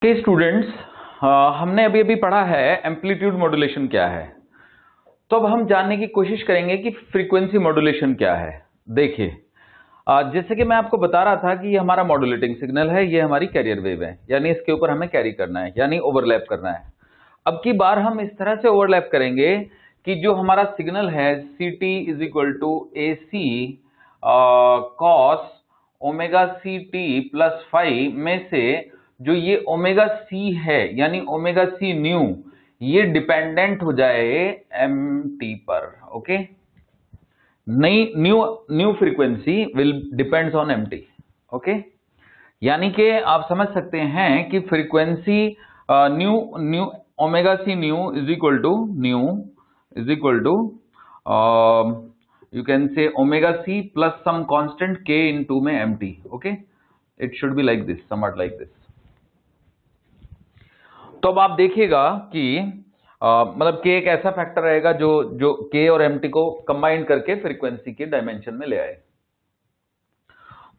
हे students, हमने अभी अभी पढ़ा है एम्पलीट्यूड मॉड्यूलेशन क्या है। तो अब हम जानने की कोशिश करेंगे कि फ्रीक्वेंसी मॉड्यूलेशन क्या है। देखिए, जैसे कि मैं आपको बता रहा था कि ये हमारा मॉड्यूलेटिंग सिग्नल है, ये हमारी कैरियर वेव है, यानी इसके ऊपर हमें कैरी करना है, यानी ओवरलैप करना है। अब की बार हम इस तरह से ओवरलैप करेंगे कि जो हमारा सिग्नल है ct is equal to AC cos omega ct plus five में से जो ये ओमेगा सी है यानी ओमेगा सी न्यू, ये डिपेंडेंट हो जाए mt पर। ओके, नई new frequency will depends on mt। Okay, यानी कि आप समझ सकते हैं कि frequency new omega C new is equal to you can say omega c plus some constant k into में mt। okay, it should be like this, somewhat like this। तो अब आप देखिएगा कि मतलब k एक ऐसा फैक्टर रहेगा जो k और mt को कंबाइन करके फ्रीक्वेंसी के डायमेंशन में ले आए।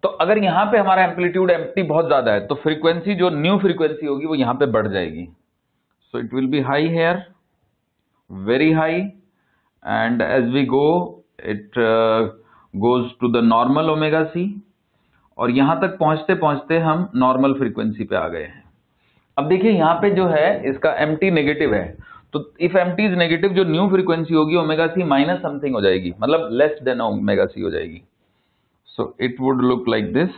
तो अगर यहां पे हमारा एम्पलीट्यूड mt बहुत ज्यादा है तो फ्रीक्वेंसी जो न्यू फ्रीक्वेंसी होगी वो यहां पे बढ़ जाएगी। So it will be high here, very high, and as we go it goes to the normal omega C, और यहां तक पहुंचते पहुंचते हम नॉर्मल फ्रीक्वेंसी पे आ गए हैं। अब देखिए यहां पे जो है इसका mt नेगेटिव है, तो इफ mt इज नेगेटिव जो न्यू फ्रीक्वेंसी होगी ओमेगा सी माइनस समथिंग हो जाएगी, मतलब लेस देन ओमेगा सी हो जाएगी। So it would look like this.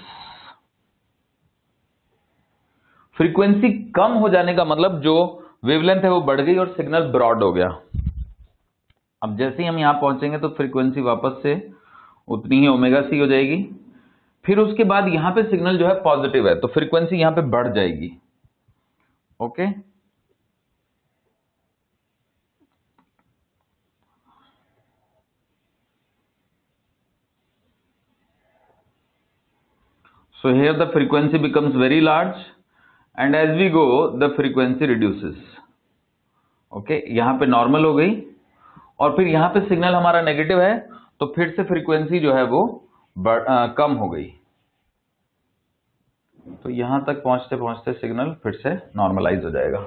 Frequency कम हो जाने का मतलब जो वेवलेंथ है वो बढ़ गई और सिग्नल ब्रॉड हो गया। अब जैसे ही हम यहां पहुंचेंगे तो फ्रीक्वेंसी वापस से उतनी ही ओमेगा सी हो जाएगी। फिर उसके बाद यहां पे सिग्नल जो है पॉजिटिव है तो फ्रीक्वेंसी यहां पे बढ़ जाएगी। Okay, so here the frequency becomes very large and as we go the frequency reduces। Okay, यहां पे नॉर्मल हो गई और फिर यहां पे सिग्नल हमारा नेगेटिव है तो फिर से फ्रीक्वेंसी जो है वो कम हो गई। तो यहां तक पहुंचते पहुंचते सिग्नल फिर से नॉर्मलाइज हो जाएगा।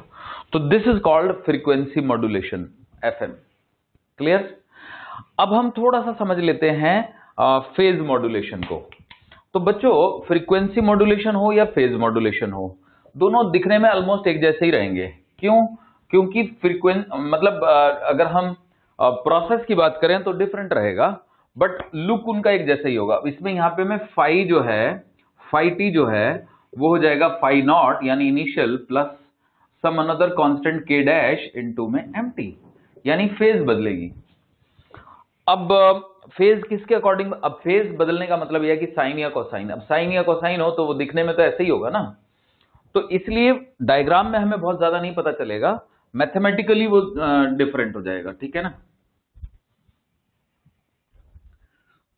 तो this is called frequency modulation, FM। Clear? अब हम थोड़ा सा समझ लेते हैं फेज मॉड्यूलेशन को। तो बच्चों, फ्रीक्वेंसी मॉड्यूलेशन हो या फेज मॉड्यूलेशन हो, दोनों दिखने में ऑलमोस्ट एक जैसे ही रहेंगे। क्यों? क्योंकि मतलब अगर हम प्रोसेस की बात करें तो डिफरेंट रहेगा, बट लुक उनका एक जैसा ही होगा। इसमें यहां पे मैं फाई जो है, फाई टी जो है वो हो जाएगा फाई नॉट यानी initial plus some another constant के डैश इनटू में mt, यानी फेज बदलेगी। अब फेज किसके अकॉर्डिंग? अब फेज बदलने का मतलब यह है कि साइन या कोसाइन। अब साइन या कोसाइन हो तो वो दिखने में तो ऐसे ही होगा ना, तो इसलिए डायग्राम में हमें बहुत ज्यादा नहीं पता चलेगा, मैथमेटिकली वो डिफरेंट हो जाएगा। ठीक है ना?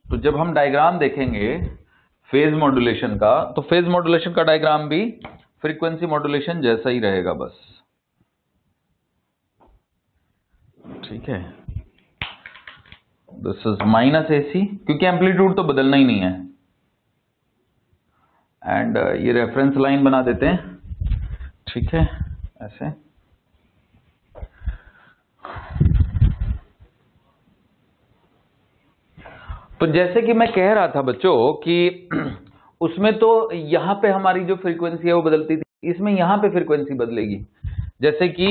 तो जब हम डायग्राम देखेंगे फेज मॉड्यूलेशन का, तो फेज मॉड्यूलेशन का डायग्राम भी फ्रीक्वेंसी मॉड्यूलेशन जैसा ही रहेगा बस। ठीक है, दिस इज माइनस AC क्योंकि एम्पलीट्यूड तो बदलना ही नहीं है। एंड ये रेफरेंस लाइन बना देते हैं। ठीक है, ऐसे। तो जैसे कि मैं कह रहा था बच्चों कि उसमें तो यहां पे हमारी जो फ्रीक्वेंसी है वो बदलती थी, इसमें यहां पे फ्रीक्वेंसी बदलेगी। जैसे कि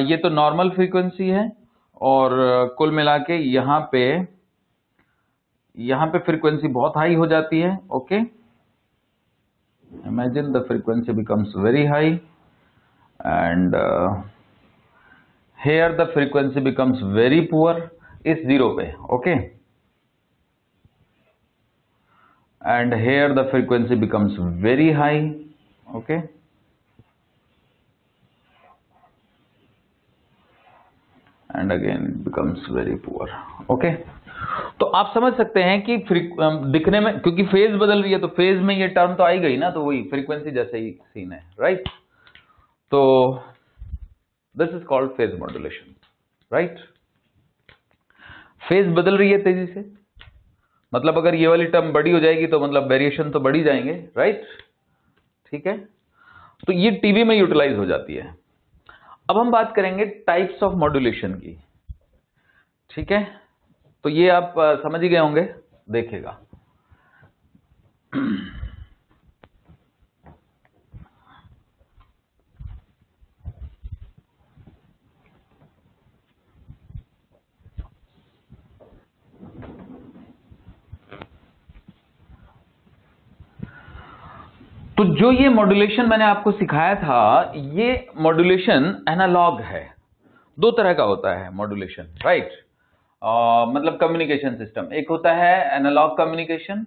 ये तो नॉर्मल फ्रीक्वेंसी है और कुल मिला के यहां पे फ्रीक्वेंसी बहुत हाई हो जाती है। Okay, imagine the frequency becomes very high and here the frequency becomes very poor, इस जीरो पे। Okay, and here the frequency becomes very high। okay, and again it becomes very poor। okay, तो आप समझ सकते हैं कि दिखने में, क्योंकि फेज बदल रही है तो फेज में ये टर्म तो आई गई ना, तो वही फ्रीक्वेंसी जैसे ही सीन है। राइट? तो this is called phase modulation. Right? Phase बदल रही है तेजी से, मतलब अगर ये वाली टर्म बड़ी हो जाएगी तो मतलब वेरिएशन तो बढ़ ही जाएंगे। राइट? ठीक है, तो ये टीवी में यूटिलाइज हो जाती है। अब हम बात करेंगे टाइप्स ऑफ मॉड्यूलेशन की, ठीक है। तो ये आप समझ ही गए होंगे, देखिएगा। तो जो ये मॉड्यूलेशन मैंने आपको सिखाया था, ये मॉड्यूलेशन एनालॉग है। दो तरह का होता है मॉड्यूलेशन, राइट। मतलब कम्युनिकेशन सिस्टम, एक होता है एनालॉग कम्युनिकेशन,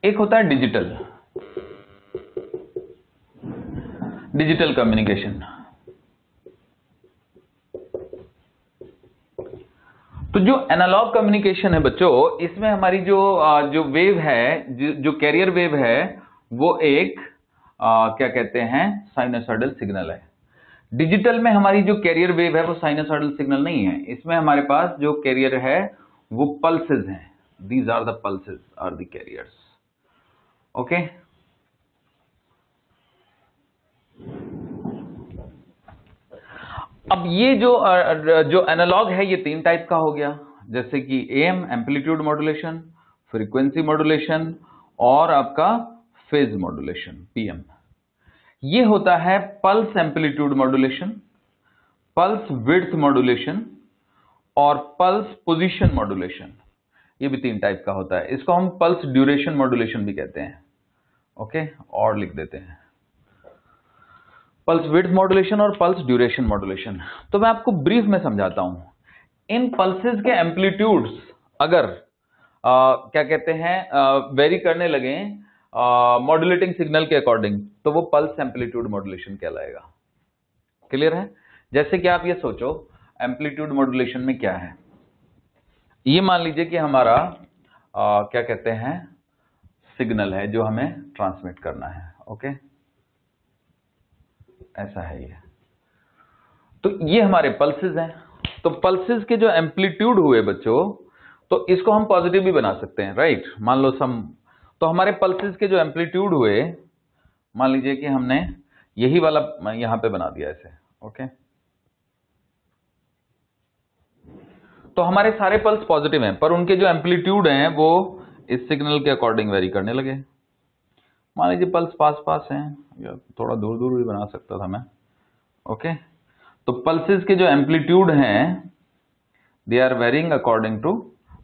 एक होता है डिजिटल कम्युनिकेशन। तो जो एनालॉग कम्युनिकेशन है बच्चों, इसमें हमारी जो वेव है, जो कैरियर वेव है, वो एक क्या कहते हैं, साइनोसॉइडल सिग्नल है। डिजिटल में हमारी जो कैरियर वेव है वो साइनोसॉइडल सिग्नल नहीं है, इसमें हमारे पास जो कैरियर है वो पल्सेस हैं। These are the pulses are the carriers, okay. अब ये जो एनालॉग है ये तीन टाइप का हो गया, जैसे कि M amplitude modulation, frequency modulation और आपका फेज मॉड्यूलेशन पीएम। ये होता है pulse amplitude modulation, pulse width modulation और पल्स पोजीशन मॉड्यूलेशन। ये भी तीन टाइप का होता है। इसको हम पल्स ड्यूरेशन मॉड्यूलेशन भी कहते हैं, ओके, और लिख देते हैं पल्स विड्थ मॉड्यूलेशन और पल्स ड्यूरेशन मॉड्यूलेशन। तो मैं आपको ब्रीफ में समझाता हूं। इन पल्सेस के एम्पलीट्यूड्स अगर क्या कहते हैं वेरी करने लगे मॉड्यूलेटिंग सिग्नल के अकॉर्डिंग, तो वो पल्स एम्पलीट्यूड मॉड्यूलेशन कहलाएगा। क्लियर है? जैसे कि आप ये सोचो, एम्पलीट्यूड मॉड्यूलेशन में क्या है। ये मान लीजिए कि हमारा क्या कहते हैं सिग्नल है जो हमें ट्रांसमिट करना है, ओके, ऐसा है ये। तो ये हमारे पल्सेस हैं। तो पल्सेस के जो एम्पलीट्यूड हुए बच्चों, तो इसको हम पॉजिटिव भी बना सकते हैं, राइट। मान लो तो हमारे पल्सेस के जो एम्पलीट्यूड हुए, मान लीजिए कि हमने यही वाला यहां पे बना दिया ऐसे, ओके। तो हमारे सारे पल्स पॉजिटिव हैं, पर उनके जो एम्पलीट्यूड हैं वो इस सिग्नल के अकॉर्डिंग वेरी करने लगे। मान लीजिए पल्स पास पास हैं, या थोड़ा दूर दूर भी बना सकता था मैं, ओके। तो पल्सेस के जो एम्पलीट्यूड हैं, they are varying according to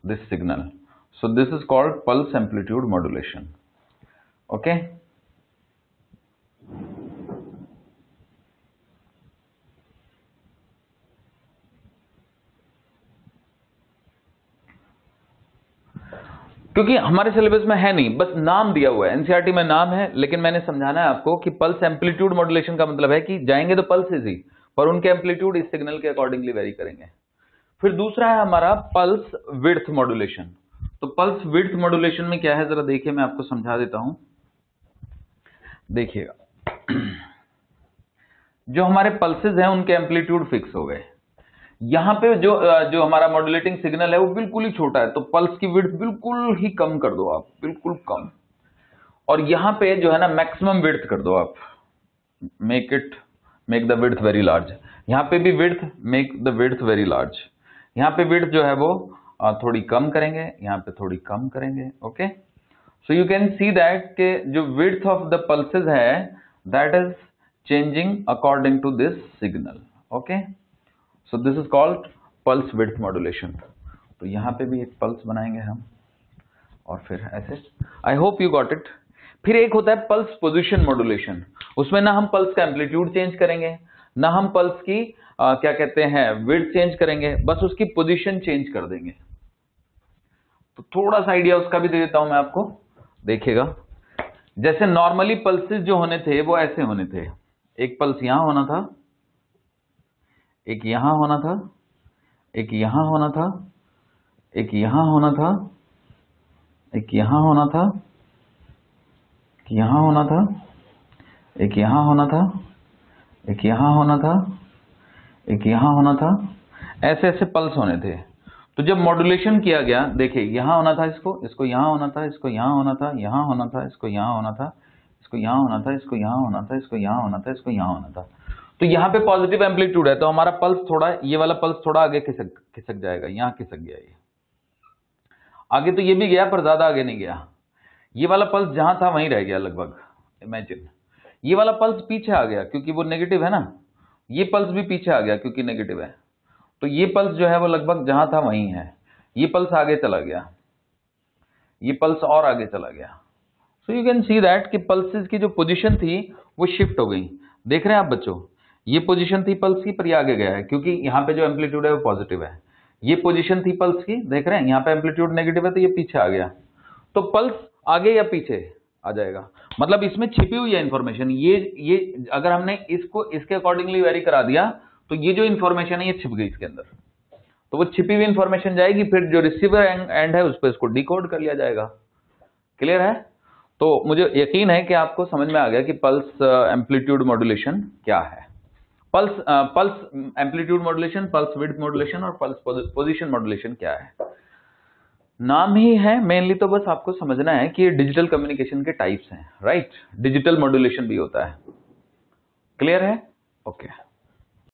this signal, so this is called pulse amplitude modulation, okay. क्योंकि हमारे सिलेबस में है नहीं, बस नाम दिया हुआ है, एनसीईआरटी में नाम है, लेकिन मैंने समझाना है आपको कि पल्स एम्पलीट्यूड मॉड्यूलेशन का मतलब है कि जाएंगे तो पल्सेस ही, पर उनके एम्पलीट्यूड इस सिग्नल के अकॉर्डिंगली वेरी करेंगे। फिर दूसरा है हमारा पल्स विड्थ मॉड्यूलेशन। तो पल्स विड्थ मॉड्यूलेशन में क्या है, जरा देखिए, मैं आपको समझा देता हूं, देखिएगा। जो हमारे पल्सेस हैं उनके एम्पलीट्यूड फिक्स हो गए। यहां पे जो हमारा मॉड्यूलेटिंग सिग्नल है वो बिल्कुल ही छोटा है, तो पल्स की विड्थ बिल्कुल ही कम कर दो आप, बिल्कुल कम। और यहां पे जो है ना मैक्सिमम विड्थ कर दो आप, make the width very large. यहां पे भी width, make the width very large. यहां पे विड्थ जो है वो थोड़ी कम करेंगे, यहां पे थोड़ी कम करेंगे, okay. So you can see that के जो विड्थ ऑफ द पल्सेस है that is changing according to this signal, okay. So this is called pulse width modulation. तो यहां पे भी एक पल्स बनाएंगे हम, और फिर ऐसे। I hope you got it. फिर एक होता है पल्स पोजीशन मॉड्यूलेशन। उसमें ना हम पल्स का एम्पलीट्यूड चेंज करेंगे, ना हम पल्स की क्या कहते हैं विड्थ चेंज करेंगे, बस उसकी पोजीशन चेंज कर देंगे। तो थोड़ा सा आइडिया उसका भी दे देता हूं मैं आपको, देखिएगा। जैसे नॉर्मली पल्सेस जो होने थे वो ऐसे होने थे, एक पल्स यहां होना था, एक यहां होना था, एक यहां होना था, एक यहां होना था, एक यहां होना था, एक यहां होना था, एक यहां होना था, एक यहां होना था, एक यहां होना था, ऐसे ऐसे पल्स होने थे। तो जब मॉड्यूलेशन किया गया, देखिए यहां होना था, इसको यहां होना था, इसको यहां होना था, यहां होना था, इसको यहां होना था, इसको यहां होना था, इसको यहां होना था, इसको यहां होना था, इसको यहां होना था। तो यहाँ पे पॉजिटिव एम्पलीट्यूड है, तो हमारा पल्स थोड़ा, ये वाला पल्स थोड़ा आगे खिसक जाएगा, यहाँ खिसक गया ये आगे, तो ये भी गया पर ज्यादा आगे नहीं गया। ये वाला पल्स जहां था वहीं रह गया लगभग, इमेजिन। ये वाला पल्स पीछे आ गया क्योंकि वो नेगेटिव है ना, ये पल्स भी पीछे आ गया क्योंकि नेगेटिव है, तो ये पल्स जो है वो लगभग जहां था वहीं है। ये पल्स आगे चला गया, ये पल्स और आगे चला गया। सो यू कैन सी दैट कि पल्सेस की जो पोजीशन थी वो शिफ्ट हो गई। देख रहे हैं आप बच्चों, ये पोजीशन थी पल्स की पर ये आगे गया है क्योंकि यहाँ पे जो एम्पलीट्यूड है वो पॉजिटिव है। ये पोजीशन थी पल्स की, देख रहे हैं यहाँ पे एम्पलीट्यूड नेगेटिव है तो ये पीछे आ गया। तो पल्स आगे या पीछे आ जाएगा, मतलब इसमें छिपी हुई है इंफॉर्मेशन। ये अगर हमने इसको इसके अकॉर्डिंगली वेरी करा दिया तो ये जो इंफॉर्मेशन है ये छिप गई इसके अंदर, तो वो छिपी हुई इंफॉर्मेशन जाएगी, फिर जो रिसीवर एंड है उस पर इसको डिकोड कर लिया जाएगा। क्लियर है? तो मुझे यकीन है कि आपको समझ में आ गया कि पल्स एम्पलीट्यूड मॉड्यूलेशन क्या है। Pulse amplitude modulation, pulse width modulation और पल्स पोजीशन मॉड्यूलेशन क्या है, नाम ही है मेनली। तो बस आपको समझना है कि ये डिजिटल कम्युनिकेशन के टाइप्स हैं, राइट। डिजिटल मॉड्यूलेशन भी होता है। क्लियर है? ओके।